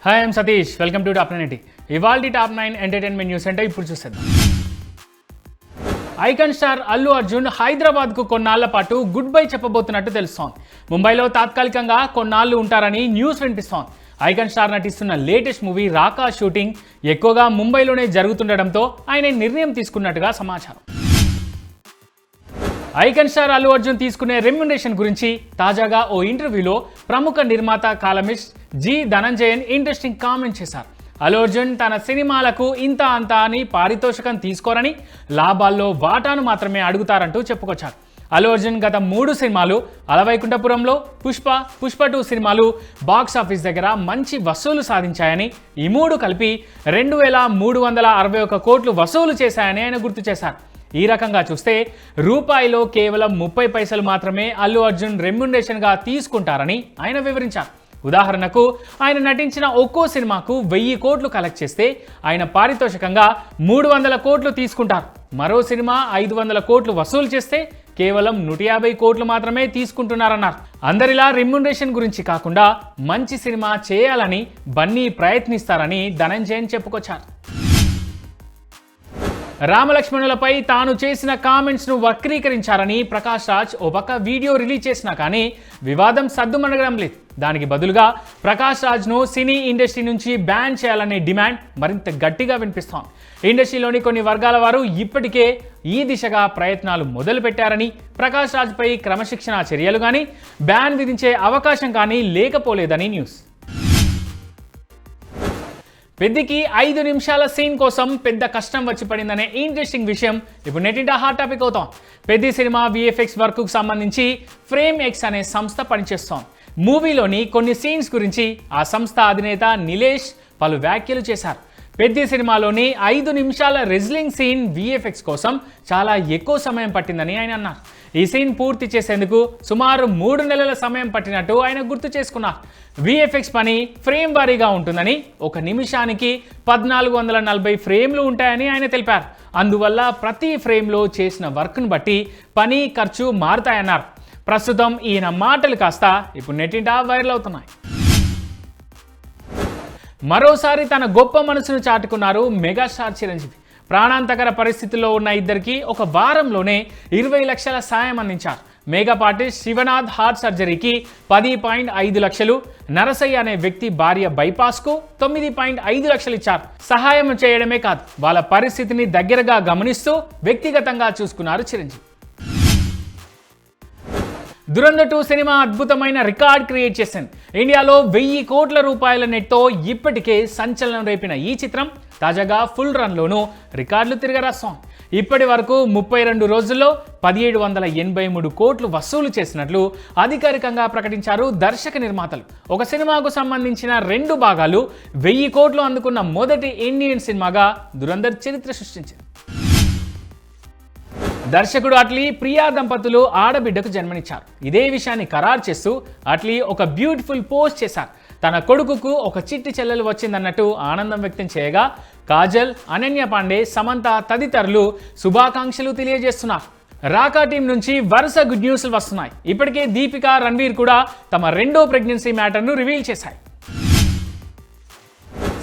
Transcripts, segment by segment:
Hi I'm Satish, welcome to top 9. ఇవాల్టి top 9 entertainment news అంటే ఇప్పుడు చూసేద్దాం. ఐకాన్ స్టార్ అల్లు అర్జున్ హైదరాబాద్కు కొన్నాళ్ల పాటు గుడ్ బై చెప్పబోతున్నట్టు తెలుస్తోంది. ముంబైలో తాత్కాలికంగా కొన్నాళ్లు ఉంటారని న్యూస్ వినిపిస్తోంది. ఐకాన్ స్టార్ నటిస్తున్న లేటెస్ట్ మూవీ రాకా షూటింగ్ ఎక్కువగా ముంబైలోనే జరుగుతుండటంతో ఆయన నిర్ణయం తీసుకున్నట్టుగా సమాచారం. ఐకాన్ స్టార్ అల్లు అర్జున్ తీసుకునే రెమ్యునరేషన్ గురించి తాజాగా ఓ ఇంటర్వ్యూలో ప్రముఖ నిర్మాత columnist G Dhananjayan interesting comment చేశారు. అల్లు అర్జున్ తన సినిమాలకు ఇంత అంత అని పారితోషికం తీసుకోరని, లాభాల్లో వాటాను మాత్రమే అడుగుతారంటూ చెప్పుకొచ్చారు. అల్లు అర్జున్ గత 3 సినిమాలు అలవైకుంఠపురంలో, పుష్ప 2 సినిమాలు బాక్సాఫీస్ దగ్గర మంచి వసూలు సాధించాయని, ఈ 3 కలిపి 2361 కోట్లు వసూలు చేశాయని ఆయన గుర్తు చేశారు. ఈ రకంగా చూస్తే రూపాయిలో కేవలం 30 పైసలు మాత్రమే అల్లు అర్జున్ రెమ్యునరేషన్గా తీసుకుంటారని ఆయన వివరించారు. ఉదాహరణకు ఆయన నటించిన ఒక్కో సినిమాకు 1000 కోట్లు కలెక్ట్ చేస్తే ఆయన పారితోషికంగా 300 కోట్లు తీసుకుంటారు. మరో సినిమా 500 కోట్లు వసూలు చేస్తే కేవలం 150 కోట్లు మాత్రమే తీసుకుంటున్నారన్నారు. అందరిలా రెమ్యునరేషన్ గురించి కాకుండా మంచి సినిమా చేయాలని బన్నీ ప్రయత్నిస్తారని ధనంజయన్ చెప్పుకొచ్చారు. రామలక్ష్మణులపై తాను చేసిన కామెంట్స్ను వక్రీకరించారని ప్రకాష్ రాజ్ ఓ పక్క వీడియో రిలీజ్ చేసినా కానీ వివాదం సద్దుమణగడం లేదు. దానికి బదులుగా ప్రకాష్ రాజ్ను సినీ ఇండస్ట్రీ నుంచి బ్యాన్ చేయాలనే డిమాండ్ మరింత గట్టిగా వినిపిస్తోంది. ఇండస్ట్రీలోని కొన్ని వర్గాల వారు ఇప్పటికే ఈ దిశగా ప్రయత్నాలు మొదలుపెట్టారని, ప్రకాష్ రాజ్పై క్రమశిక్షణా చర్యలు కానీ బ్యాన్ విధించే అవకాశం కానీ లేకపోలేదని న్యూస్. పెద్దికి 5 నిమిషాల సీన్ కోసం పెద్ద కష్టం వచ్చి పడిందనే ఇంట్రెస్టింగ్ విషయం ఇప్పుడు నెట్టింట హాట్ టాపిక్ అవుతాం. పెద్ది సినిమా VFX వర్క్కు సంబంధించి ఫ్రేమ్ ఎక్స్ అనే సంస్థ పనిచేస్తోంది. మూవీలోని కొన్ని సీన్స్ గురించి ఆ సంస్థ అధినేత నిలేష్ పలు వ్యాఖ్యలు చేశారు. పెద్ది సినిమాలోని 5 నిమిషాల రెజ్లింగ్ సీన్ VFX కోసం చాలా ఎక్కువ సమయం పట్టిందని ఆయన అన్నారు. ఈ సీన్ పూర్తి చేసేందుకు సుమారు 3 నెలల సమయం పట్టినట్టు ఆయన గుర్తు చేసుకున్నారు. VFX పని ఫ్రేమ్ వారీగా ఉంటుందని, 1 నిమిషానికి 1440 ఫ్రేమ్లు ఉంటాయని ఆయన తెలిపారు. అందువల్ల ప్రతి ఫ్రేమ్లో చేసిన వర్క్ను బట్టి పని ఖర్చు మారుతాయన్నారు. ప్రస్తుతం ఈయన మాటలు కాస్త ఇప్పుడు నెట్టింట వైరల్ అవుతున్నాయి. మరోసారి తన గొప్ప మనసును చాటుకున్నారు మెగాస్టార్ చిరంజీవి. ప్రాణాంతకర పరిస్థితుల్లో ఉన్న ఇద్దరికి ఒక వారంలోనే 20 లక్షల సాయం అందించారు. మేకప్ ఆర్టిస్ట్ శివనాథ్ హార్ట్ సర్జరీకి 10.5 లక్షలు, నరసయ్య అనే వ్యక్తి భార్య బైపాస్కు 9.5 లక్షలు ఇచ్చారు. సహాయం చేయడమే కాదు, వాళ్ళ పరిస్థితిని దగ్గరగా గమనిస్తూ వ్యక్తిగతంగా చూసుకున్నారు చిరంజీవి. దురంధర్ 2 సినిమా అద్భుతమైన రికార్డ్ క్రియేట్ చేసింది. ఇండియాలో 1000 కోట్ల రూపాయల నెట్తో ఇప్పటికే సంచలనం రేపిన ఈ చిత్రం తాజాగా ఫుల్ రన్లోనూ రికార్డులు తిరగరాస్తోంది. ఇప్పటి వరకు 32 రోజుల్లో 1783 కోట్లు వసూలు చేసినట్లు అధికారికంగా ప్రకటించారు దర్శక నిర్మాతలు. ఒక సినిమాకు సంబంధించిన 2 భాగాలు 1000 కోట్లు అందుకున్న మొదటి ఇండియన్ సినిమాగా దురంధర్ చరిత్ర సృష్టించింది. దర్శకుడు అట్లీ ప్రియా దంపతులు ఆడబిడ్డకు జన్మనిచ్చారు. ఇదే విషయాన్ని ఖరారు చేస్తూ అట్లీ ఒక బ్యూటిఫుల్ పోస్ట్ చేశారు. తన కొడుకుకు ఒక చిట్టి చెల్లెలు వచ్చిందన్నట్టు ఆనందం వ్యక్తం చేయగా కాజల్, అనన్య పాండే, సమంత తదితరులు శుభాకాంక్షలు తెలియజేస్తున్నారు. రాకా టీం నుంచి వరుస గుడ్ న్యూస్లు వస్తున్నాయి. ఇప్పటికే దీపిక, రణ్వీర్ కూడా తమ 2వ ప్రెగ్నెన్సీ మ్యాటర్ను రివీల్ చేశాయి.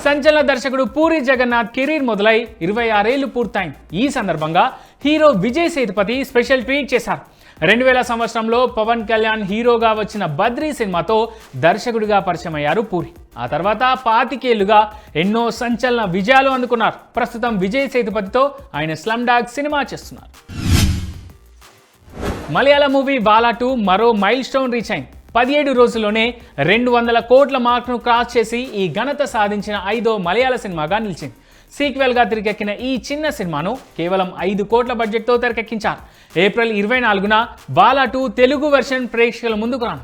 సంచలన దర్శకుడు పూరి జగన్నాథ్ కెరీర్ మొదలై 26 ఏళ్లు పూర్తయింది. ఈ సందర్భంగా hero Vijay Sethupathi special tweet చేశారు. 2000 సంవత్సరంలో పవన్ కళ్యాణ్ హీరోగా వచ్చిన బద్రీ సినిమాతో దర్శకుడిగా పరిచయం అయ్యారు పూరి. ఆ తర్వాత 25 ఏళ్లుగా ఎన్నో సంచలన విజయాలు అందుకున్నారు. ప్రస్తుతం విజయ్ సేతుపతితో ఆయన స్లమ్ డాగ్ సినిమా చేస్తున్నారు. మలయాళ మూవీ వాలా 2 మరో మైల్ స్టోన్ రీచ్ అయింది. 17 రోజుల్లోనే 200 కోట్ల మార్క్ను క్రాస్ చేసి ఈ ఘనత సాధించిన 5వ మలయాళ సినిమాగా నిలిచింది. సీక్వెల్గా తెరకెక్కిన ఈ చిన్న సినిమాను కేవలం 5 కోట్ల బడ్జెట్తో తెరకెక్కించారు. ఏప్రిల్ 24న వాలా 2 తెలుగు వెర్షన్ ప్రేక్షకుల ముందుకు రాను.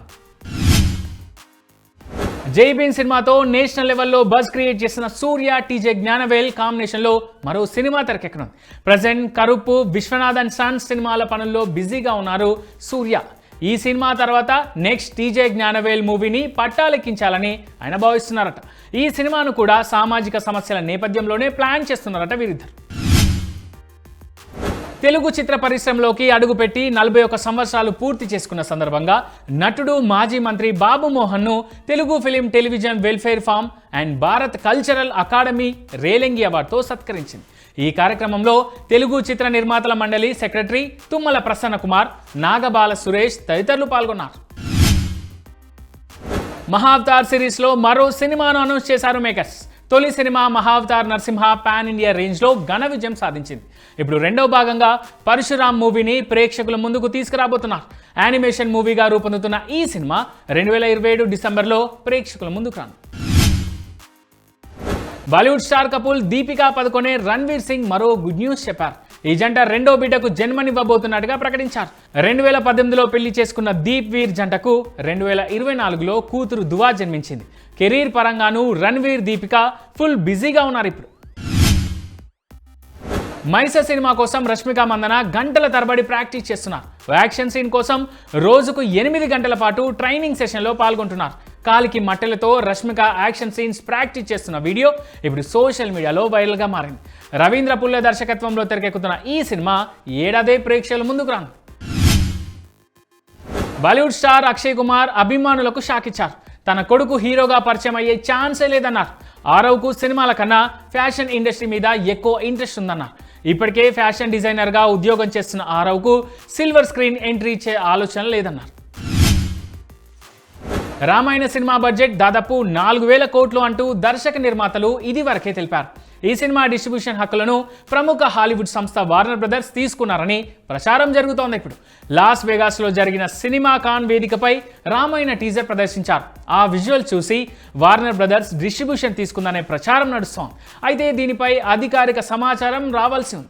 జై భీమ్ సినిమాతో నేషనల్ లెవెల్లో బజ్ క్రియేట్ చేసిన సూర్య, టీజే జ్ఞానవేల్ కాంబినేషన్లో మరో సినిమా తెరకెక్కనుంది. Present Karuppu, Viswanath and sons సినిమాల పనుల్లో బిజీగా ఉన్నారు సూర్య. ఈ సినిమా తర్వాత నెక్స్ట్ టీజే జ్ఞానవేల్ మూవీని పట్టాలెక్కించాలని ఆయన భావిస్తున్నారట. ఈ సినిమాను కూడా సామాజిక సమస్యల నేపథ్యంలోనే ప్లాన్ చేస్తున్నారట వీరిద్దరు. తెలుగు చిత్ర పరిశ్రమలోకి అడుగుపెట్టి 41 సంవత్సరాలు పూర్తి చేసుకున్న సందర్భంగా నటుడు మాజీ మంత్రి బాబు మోహన్ను Telugu film television welfare forum and Bharat cultural academy Relangi అవార్డుతో సత్కరించింది. ఈ కార్యక్రమంలో తెలుగు చిత్ర నిర్మాతల మండలి సెక్రటరీ తుమ్మల ప్రసన్న కుమార్, నాగబాల సురేష్ తదితరులు పాల్గొన్నారు. మహావతార్ సిరీస్లో మరో సినిమాను అనౌన్స్ చేశారు మేకర్స్. తొలి cinema Mahavatar Narasimha pan India రేంజ్లో ఘన విజయం సాధించింది. ఇప్పుడు రెండవ భాగంగా పరశురామ్ మూవీని ప్రేక్షకుల ముందుకు తీసుకురాబోతున్నారు. యానిమేషన్ మూవీగా రూపొందుతున్న ఈ సినిమా 2027 డిసెంబర్లో ప్రేక్షకుల ముందుకు రాను. బాలీవుడ్ స్టార్ కపుల్ దీపికా పదుకొనే రణ్వీర్ సింగ్ మరో గుడ్ న్యూస్ చెప్పారు. ఈ జంట రెండో బిడ్డకు జన్మనివ్వబోతున్నట్టుగా ప్రకటించారు. 2018లో పెళ్లి చేసుకున్న దీప్ వీర్ జంటకు 2024లో కూతురు దువా జన్మించింది. కెరీర్ పరంగానూ రణ్వీర్, దీపిక ఫుల్ బిజీగా ఉన్నారు. ఇప్పుడు మైస సినిమా కోసం రష్మిక మందన గంటల తరబడి ప్రాక్టీస్ చేస్తున్నారు. యాక్షన్ సీన్ కోసం రోజుకు 8 గంటల పాటు ట్రైనింగ్ సెషన్లో పాల్గొంటున్నారు. కాలికి మట్టెలతో రష్మిక యాక్షన్ సీన్స్ ప్రాక్టీస్ చేస్తున్న వీడియో ఇప్పుడు సోషల్ మీడియాలో వైరల్గా మారింది. రవీంద్ర పుల్ల దర్శకత్వంలో తెరకెక్కుతున్న ఈ సినిమా ఏడాదే ప్రేక్షకుల ముందుకు రాను. బాలీవుడ్ స్టార్ అక్షయ్ కుమార్ అభిమానులకు షాక్ ఇచ్చారు. తన కొడుకు హీరోగా పరిచయం అయ్యే ఛాన్సే లేదన్నారు. ఆరవ్కు సినిమాల కన్నా ఫ్యాషన్ ఇండస్ట్రీ మీద ఎక్కువ ఇంట్రెస్ట్ ఉందన్నారు. ఇప్పటికే ఫ్యాషన్ డిజైనర్గా ఉద్యోగం చేస్తున్న ఆరవ్కు సిల్వర్ స్క్రీన్ ఎంట్రీ ఇచ్చే ఆలోచన లేదన్నారు. రామాయణ సినిమా బడ్జెట్ దాదాపు 4,000 కోట్లు అంటూ దర్శక నిర్మాతలు ఇదివరకే తెలిపారు. ఈ సినిమా డిస్ట్రిబ్యూషన్ హక్కులను ప్రముఖ హాలీవుడ్ సంస్థ వార్నర్ బ్రదర్స్ తీసుకున్నారని ప్రచారం జరుగుతోంది. ఇప్పుడు లాస్ వేగాస్లో జరిగిన సినిమా కాన్ వేదికపై రామాయణ టీజర్ ప్రదర్శించారు. ఆ విజువల్ చూసి వార్నర్ బ్రదర్స్ డిస్ట్రిబ్యూషన్ తీసుకుందనే ప్రచారం నడుస్తోంది. అయితే దీనిపై అధికారిక సమాచారం రావాల్సి ఉంది.